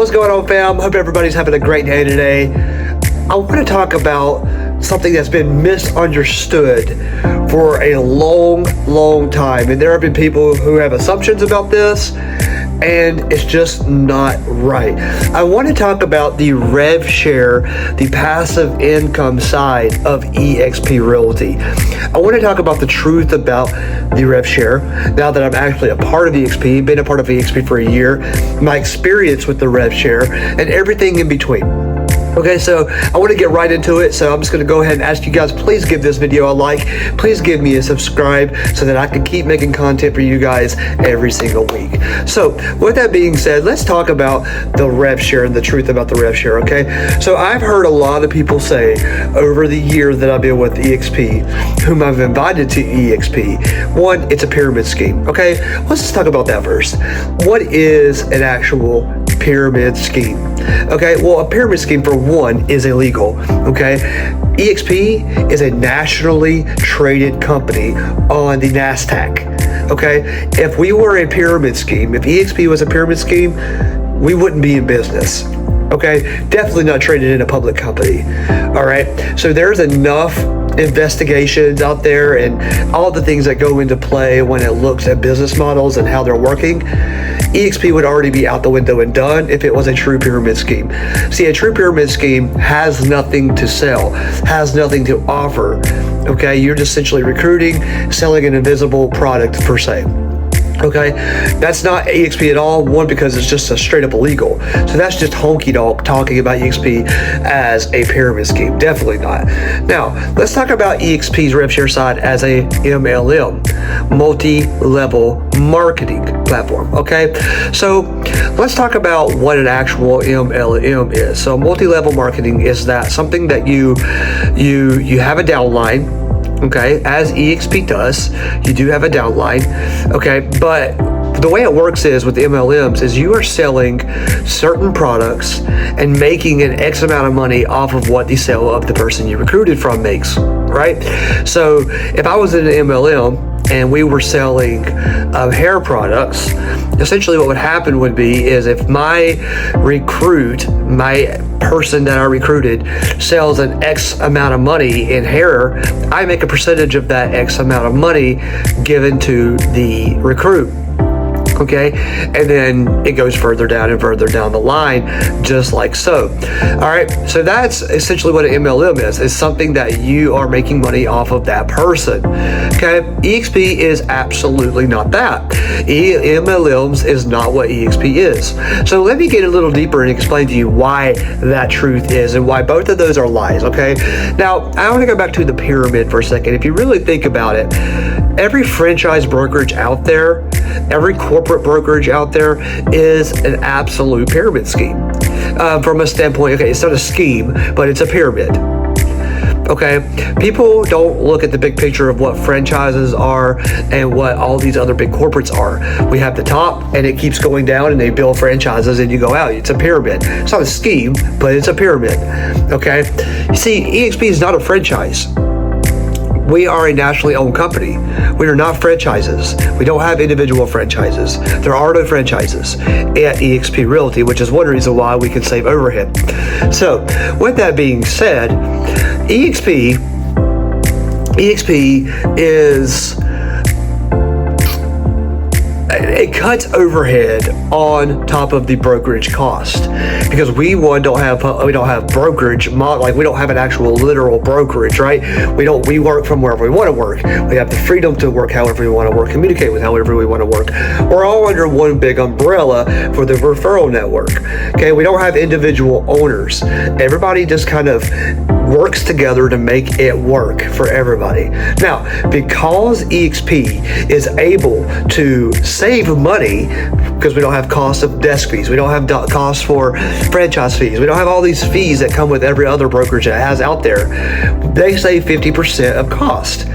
What's going on, fam? Hope everybody's having a great day today. I want to talk about something that's been misunderstood for a long time. And there have been people who have assumptions about this, and it's just not right. I want to talk about the Rev Share, the passive income side of eXp Realty. I want to talk about the truth about the Rev Share now that I'm actually a part of eXp, been a part of eXp for a year, my experience with the Rev Share, and everything in between. Okay, so I want to get right into it. So I'm just going to go ahead and ask you guys, please give this video a like. Please give me a subscribe so that I can keep making content for you guys every single week. So with that being said, let's talk about the Rev Share and the truth about the Rev Share, okay? So I've heard a lot of people say over the years that I've been with eXp, whom I've invited to eXp, one, it's a pyramid scheme, okay? Let's just talk about that first. What is an actual pyramid scheme? Okay, well, a pyramid scheme for one is illegal. Okay, eXp is a nationally traded company on the NASDAQ. Okay, if we were a pyramid scheme, if eXp was a pyramid scheme, we wouldn't be in business. Okay, definitely not traded in a public company. All right, so there's enough investigations out there and all the things that go into play when it looks at business models and how they're working. eXp would already be out the window and done if it was a true pyramid scheme. See, a true pyramid scheme has nothing to sell, has nothing to offer. Okay, you're just essentially recruiting, selling an invisible product per se. Okay, that's not eXp at all. One, because it's just a straight up illegal. So that's just honky dog talking about eXp as a pyramid scheme. Definitely not. Now, let's talk about eXp's Rev Share side as a MLM, multi-level marketing platform. Okay, so let's talk about what an actual MLM is. So multi-level marketing is that something that you have a downline. Okay, as eXp does, you do have a downline. Okay, but the way it works is with MLMs is you are selling certain products and making an X amount of money off of what the sale of the person you recruited from makes, right? So if I was in an MLM and we were selling hair products, essentially what would happen would be is if my recruit, my person that I recruited sells an X amount of money in hair, I make a percentage of that X amount of money given to the recruit. Okay, and then it goes further down and further down the line, just like so. All right, so that's essentially what an MLM is. It's something that you are making money off of that person. Okay, eXp is absolutely not that. MLMs is not what eXp is. So let me get a little deeper and explain to you why that truth is and why both of those are lies. Okay, now I want to go back to the pyramid for a second. If you really think about it, every franchise brokerage out there, every corporate brokerage out there is an absolute pyramid scheme. From a standpoint, okay, it's not a scheme, but it's a pyramid. Okay, people don't look at the big picture of what franchises are and what all these other big corporates are. We have the top and it keeps going down and they build franchises and you go out. It's a pyramid. It's not a scheme, but it's a pyramid. Okay, you see, eXp is not a franchise. We are a nationally owned company. We are not franchises. We don't have individual franchises. There are no franchises at eXp Realty, which is one reason why we can save overhead. So with that being said, eXp is, it cuts overhead on top of the brokerage cost because we don't have brokerage, like we don't have an actual literal brokerage, right? We work from wherever we want to work. We have the freedom to work however we want to work, communicate with however we want to work. We're all under one big umbrella for the referral network. Okay, we don't have individual owners. Everybody just kind of works together to make it work for everybody. Now, because eXp is able to save money because we don't have cost of desk fees, we don't have costs for franchise fees, we don't have all these fees that come with every other brokerage that has out there, they save 50% of cost.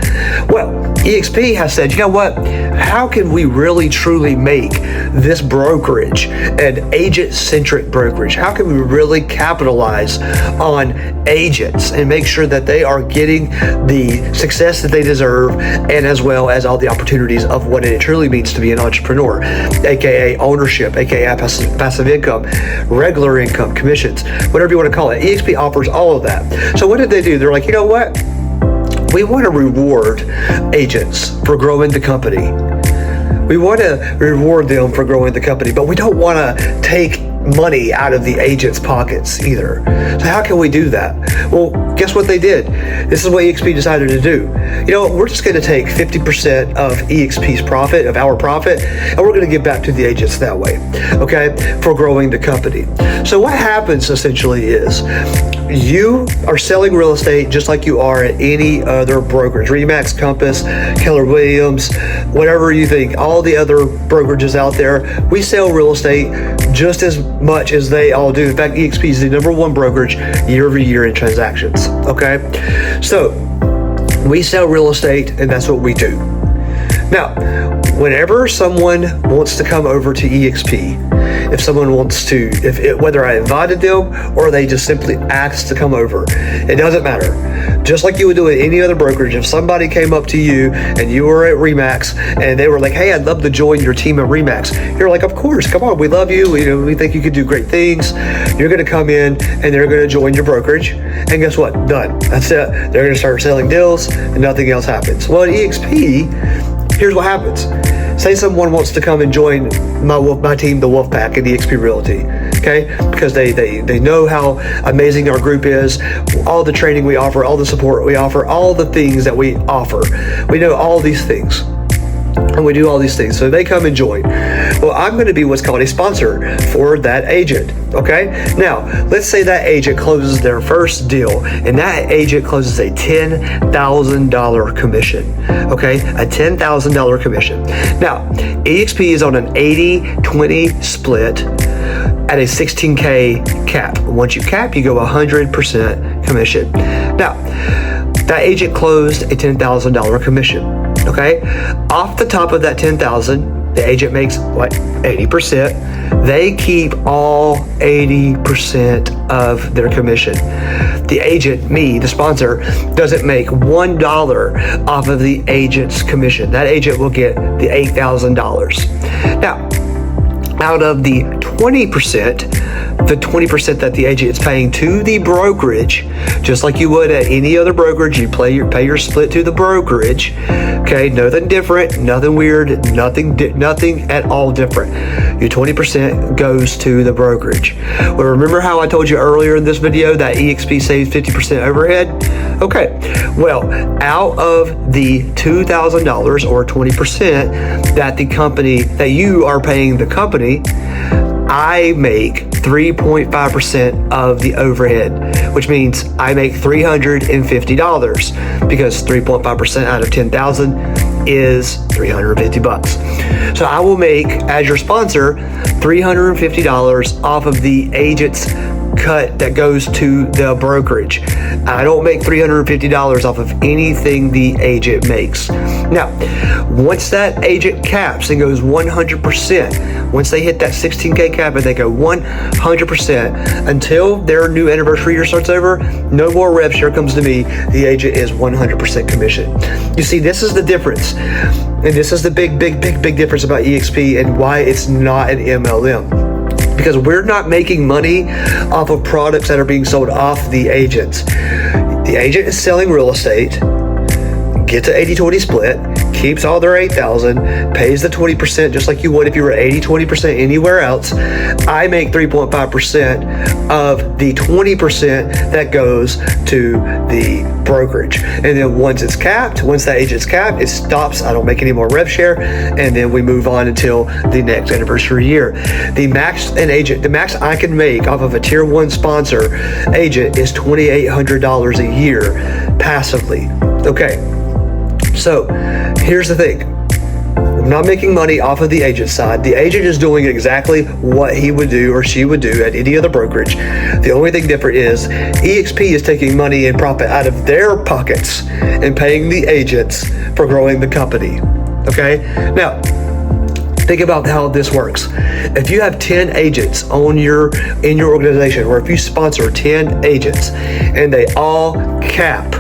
Well, eXp has said, you know what? How can we really truly make this brokerage an agent-centric brokerage? How can we really capitalize on agents and make sure that they are getting the success that they deserve, and as well as all the opportunities of what it truly means to be an entrepreneur, aka ownership, aka passive income, regular income, commissions, whatever you want to call it. eXp offers all of that. So what did they do? They're like, you know what? We want to reward agents for growing the company. We want to reward them for growing the company, but we don't want to take money out of the agents' pockets either. So how can we do that? Well, guess what they did? This is what eXp decided to do. You know what? We're just going to take 50% of eXp's profit, of our profit, and we're going to give back to the agents that way, okay, for growing the company. So what happens essentially is you are selling real estate just like you are at any other brokerage, Remax, Compass, Keller Williams, whatever you think, all the other brokerages out there. We sell real estate just as much as they all do. In fact, eXp is the #1 brokerage year over year in transactions, okay? So we sell real estate, and that's what we do. Now, whenever someone wants to come over to eXp, if someone wants to, whether I invited them or they just simply asked to come over, it doesn't matter. Just like you would do at any other brokerage, if somebody came up to you and you were at Remax and they were like, hey, I'd love to join your team at Remax, you're like, of course, come on, we love you. We think you could do great things. You're going to come in and they're going to join your brokerage. And guess what? Done. That's it. They're going to start selling deals and nothing else happens. Well, at eXp, here's what happens. Say someone wants to come and join my team, the Wolfpack, at eXp Realty, okay? Because they know how amazing our group is, all the training we offer, all the support we offer, all the things that we offer. We know all these things. And we do all these things. So they come and join. Well, I'm going to be what's called a sponsor for that agent. Okay. Now, let's say that agent closes their first deal and that agent closes a $10,000 commission. Okay. A $10,000 commission. Now, eXp is on an 80-20 split at a 16K cap. Once you cap, you go 100% commission. Now, that agent closed a $10,000 commission. Okay, off the top of that 10,000, the agent makes what, 80%. They keep all 80% of their commission. The agent, me, the sponsor, doesn't make $1 off of the agent's commission. That agent will get the $8,000. Now, out of the 20%, the 20% that the agent is paying to the brokerage, just like you would at any other brokerage, you pay your split to the brokerage. Okay, nothing different, nothing weird, nothing at all different. Your 20% goes to the brokerage. Well, remember how I told you earlier in this video that eXp saves 50% overhead? Okay, well, out of the $2,000 or 20% that you are paying the company, I make 3.5% of the overhead, which means I make $350 because 3.5% out of 10,000 is $350. So I will make, as your sponsor, $350 off of the agent's cut that goes to the brokerage. I don't make $350 off of anything the agent makes. Now, once that agent caps and goes 100%, once they hit that 16K cap and they go 100% until their new anniversary year starts over, no more rev share comes to me. The agent is 100% commission. You see, this is the difference. And this is the big difference about eXp and why it's not an MLM. Because we're not making money off of products that are being sold off the agents. The agent is selling real estate, gets an 80-20 split, keeps all their $8,000, pays the 20% just like you would if you were 80-20% anywhere else. I make 3.5% of the 20% that goes to the brokerage. And then once it's capped, once that agent's capped, it stops. I don't make any more rev share, and then we move on until the next anniversary year. The max I can make off of a tier 1 sponsor agent is $2,800 a year passively. Okay. So here's the thing. We're not making money off of the agent side. The agent is doing exactly what he would do or she would do at any other brokerage. The only thing different is eXp is taking money and profit out of their pockets and paying the agents for growing the company. Okay? Now, think about how this works. If you have 10 agents in your organization, or if you sponsor 10 agents and they all cap,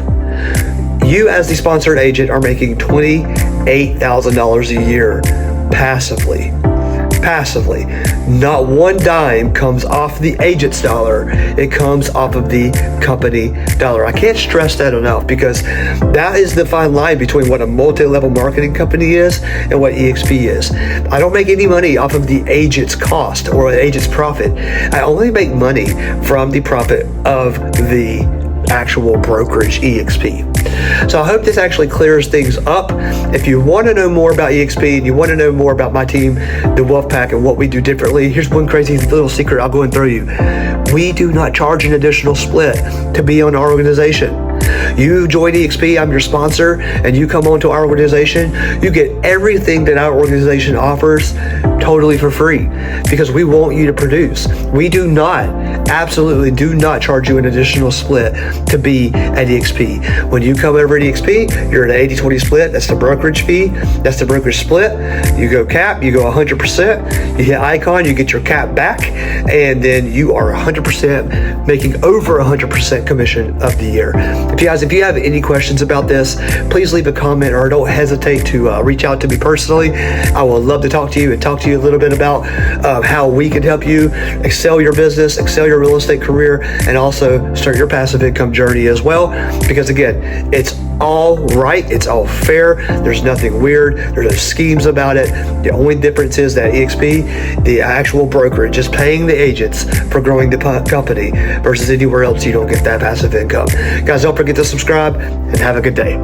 you as the sponsored agent are making $28,000 a year passively. Not one dime comes off the agent's dollar. It comes off of the company dollar. I can't stress that enough, because that is the fine line between what a multi-level marketing company is and what eXp is. I don't make any money off of the agent's cost or the agent's profit. I only make money from the profit of the actual brokerage eXp. So I hope this actually clears things up. If you want to know more about eXp and you want to know more about my team, the Wealth Pack, and what we do differently, here's one crazy little secret I'll go and throw you. We do not charge an additional split to be on our organization. You join eXp, I'm your sponsor, and you come onto our organization, you get everything that our organization offers totally for free, because we want you to produce. We do not, absolutely do not charge you an additional split to be at eXp. When you come over at eXp, you're at an 80-20 split. That's the brokerage fee. That's the brokerage split. You go cap, you go 100%. You hit icon, you get your cap back, and then you are 100% making over 100% commission of the year. If you have any questions about this, please leave a comment, or don't hesitate to reach out to me personally. I would love to talk to you and talk to you a little bit about how we can help you excel your business, excel your real estate career, and also start your passive income journey as well. Because again, it's all right, it's all fair, there's nothing weird, there's no schemes about it. The only difference is that eXp, the actual brokerage, is paying the agents for growing the company, versus anywhere else you don't get that passive income. Guys, don't forget to subscribe, and have a good day.